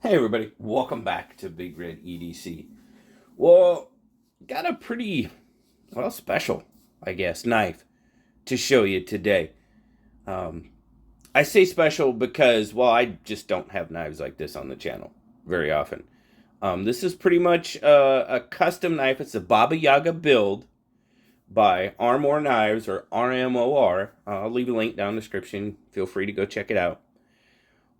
Hey everybody, welcome back to BigRedEDC. Well, got a pretty, special, I guess, knife to show you today. Um, I say special because, I just don't have knives like this on the channel very often. This is pretty much a custom knife. It's a Babayaga build by RMOR Knives, or RMOR. I'll leave a link down in the description. Feel free to go check it out.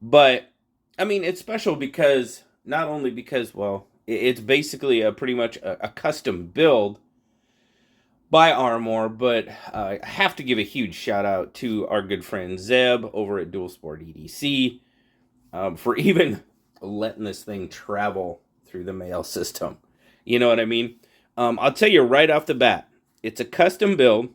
But I mean, it's special because not only because it's basically a pretty much a custom build by RMOR, but I have to give a huge shout out to our good friend Zeb over at Dual Sport EDC for even letting this thing travel through the mail system. You know what I mean? I'll tell you right off the bat, it's a custom build.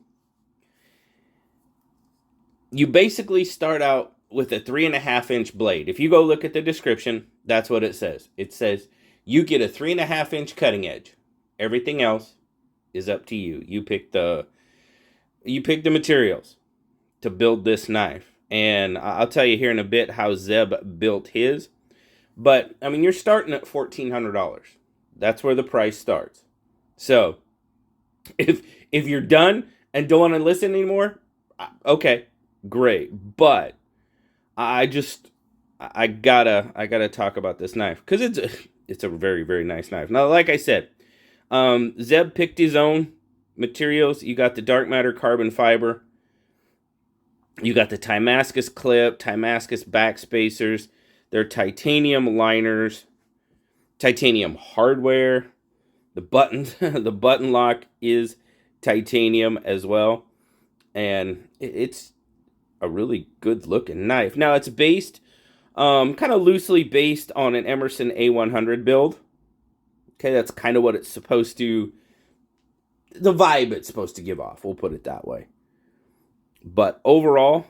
You basically start out with a 3.5-inch blade. If you go look at the description, that's what it says. It says you get a 3.5-inch cutting edge. Everything else is up to you. You pick the materials to build this knife. And I'll tell you here in a bit how Zeb built his. But I mean, you're starting at $1,400. That's where the price starts. So if you're done and don't want to listen anymore, okay, great. But I gotta talk about this knife because it's a very, very nice knife. Now, like I said, Zeb picked his own materials. You got the dark matter carbon fiber. You got the Timascus clip, Timascus back spacers. They're titanium liners, titanium hardware. The buttons, the button lock is titanium as well, and it's a really good looking knife. Now it's based, kind of loosely based on an Emerson A100 build. Okay, that's kind of what it's supposed to, the vibe it's supposed to give off. We'll put it that way. But overall,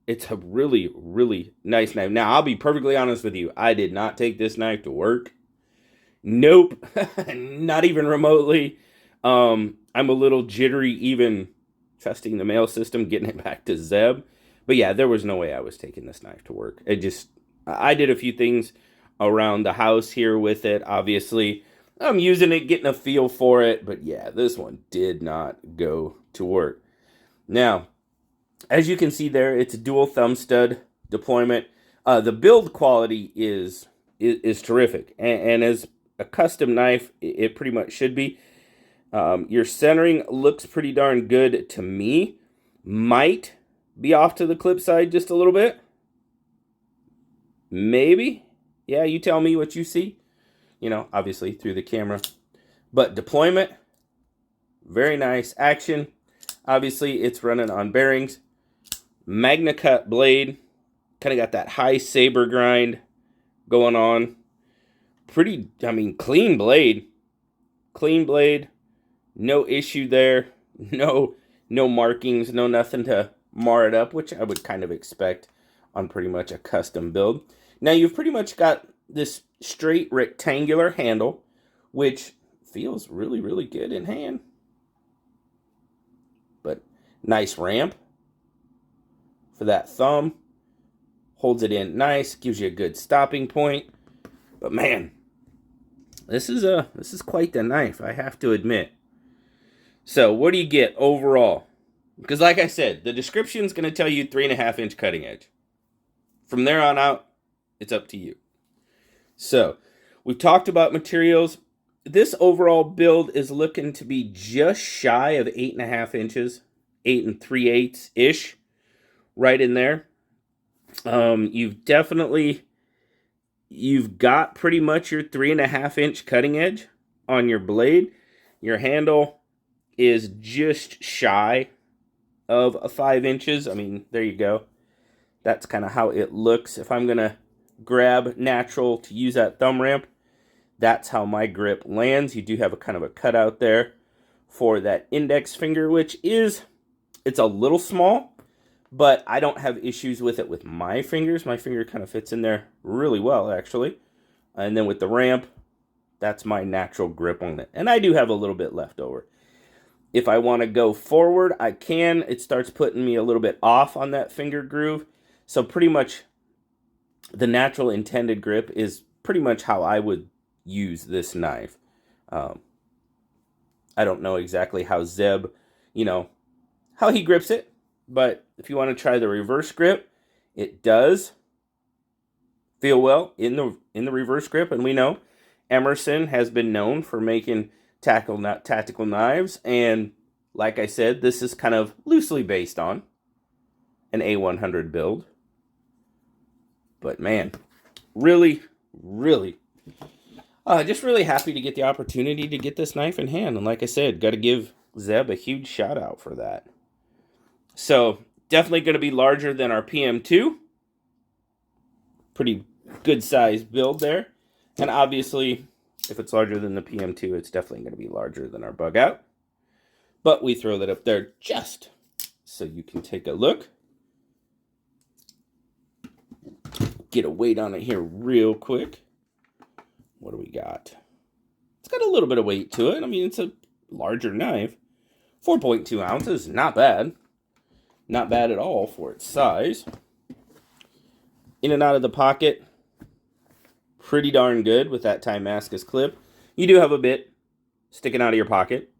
it's a really, really nice knife. Now, I'll be perfectly honest with you. I did not take this knife to work. Nope, not even remotely. I'm a little jittery even trusting the mail system, getting it back to Zeb. But yeah, there was no way I was taking this knife to work. I did a few things around the house here with it. Obviously, I'm using it, getting a feel for it. But yeah, this one did not go to work. Now, as you can see there, it's a dual thumb stud deployment. The build quality is terrific. And as a custom knife, it pretty much should be. Your centering looks pretty darn good to me. Might be off to the clip side just a little bit. Maybe. Yeah, you tell me what you see. You know, obviously through the camera. But deployment, very nice. Action, obviously it's running on bearings. Magna cut blade. Kind of got that high saber grind going on. Pretty, I mean, clean blade. Clean blade. No issue there. No markings. No nothing to mar it up, which I would kind of expect on pretty much a custom build. Now you've pretty much got this straight rectangular handle, which feels really, really good in hand. But nice ramp for that thumb. Holds it in nice, gives you a good stopping point. But man, this is quite the knife, I have to admit. So what do you get overall? Because like I said, the description is going to tell you 3.5-inch cutting edge. From there on out, it's up to you. So we've talked about materials. This overall build is looking to be just shy of 8.5 inches, 8 3/8 ish, right in there. You've got pretty much your 3.5-inch cutting edge on your blade. Your handle is just shy of 5 inches. I mean, there you go. That's kind of how it looks. If I'm going to grab natural to use that thumb ramp, that's how my grip lands. You do have a kind of a cutout there for that index finger, which it's a little small, but I don't have issues with it with my fingers. My finger kind of fits in there really well, actually. And then with the ramp, that's my natural grip on it. And I do have a little bit left over. If I want to go forward, I can. It starts putting me a little bit off on that finger groove. So pretty much the natural intended grip is pretty much how I would use this knife. I don't know exactly how Zeb, how he grips it, but if you want to try the reverse grip, it does feel well in the reverse grip, and we know Emerson has been known for making tactical knives, and like I said, this is kind of loosely based on an A100 build. But man, really, really, just really happy to get the opportunity to get this knife in hand. And like I said, got to give Zeb a huge shout out for that. So definitely going to be larger than our PM2. Pretty good size build there. And obviously, if it's larger than the PM2, it's definitely going to be larger than our bug out. But we throw that up there just so you can take a look. Get a weight on it here real quick. What do we got? It's got a little bit of weight to it. I mean, it's a larger knife. 4.2 ounces, not bad. Not bad at all for its size. In and out of the pocket, pretty darn good with that Damascus clip. You do have a bit sticking out of your pocket.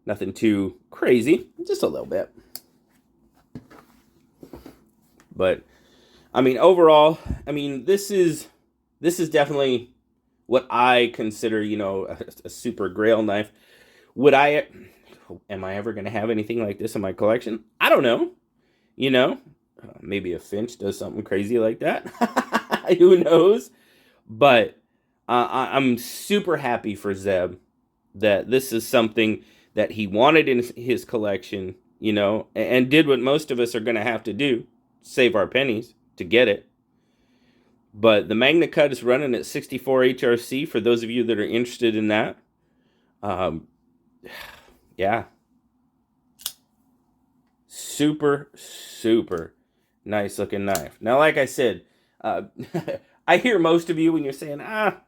Nothing too crazy, just a little bit. But I mean, overall, I mean, this is definitely what I consider, a super grail knife. Am I ever going to have anything like this in my collection? I don't know. Maybe a Finch does something crazy like that. Who knows? But I'm super happy for Zeb that this is something that he wanted in his collection, and did what most of us are going to have to do, save our pennies to get it. But the Magna Cut is running at 64 HRC for those of you that are interested in that. Yeah. Super, super nice looking knife. Now, like I said, I hear most of you when you're saying, I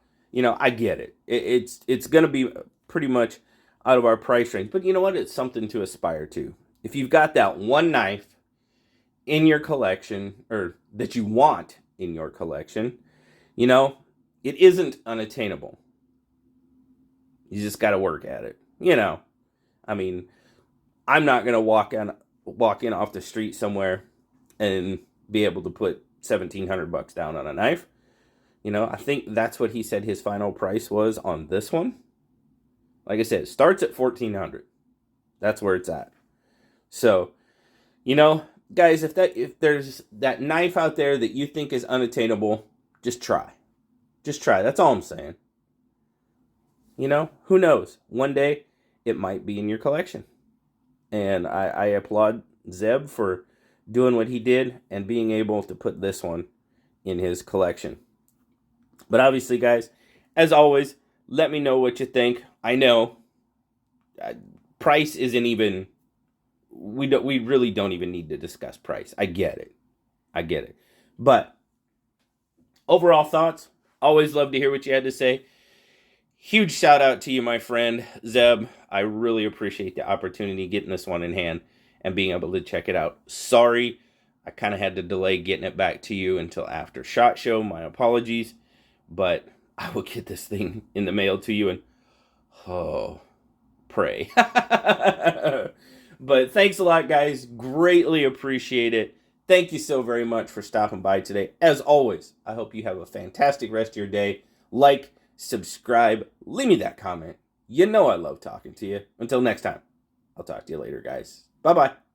get it. It's going to be pretty much out of our price range. But you know what? It's something to aspire to. If you've got that one knife in your collection, or that you want in your collection, it isn't unattainable. You just got to work at it. I mean, I'm not going to walk in off the street somewhere and be able to put $1,700 down on a knife. I think that's what he said his final price was on this one. Like I said, it starts at $1,400. That's where it's at. So, guys, if there's that knife out there that you think is unattainable, just try. Just try. That's all I'm saying. Who knows? One day it might be in your collection. And I applaud Zeb for doing what he did and being able to put this one in his collection. But obviously, guys, as always, let me know what you think. I know price isn't even... We really don't even need to discuss price. I get it. But overall thoughts, always love to hear what you had to say. Huge shout out to you, my friend, Zeb. I really appreciate the opportunity getting this one in hand and being able to check it out. Sorry, I kind of had to delay getting it back to you until after SHOT Show. My apologies. But I will get this thing in the mail to you and, pray. But thanks a lot, guys. Greatly appreciate it. Thank you so very much for stopping by today. As always, I hope you have a fantastic rest of your day. Like, subscribe, leave me that comment. I love talking to you. Until next time, I'll talk to you later, guys. Bye-bye.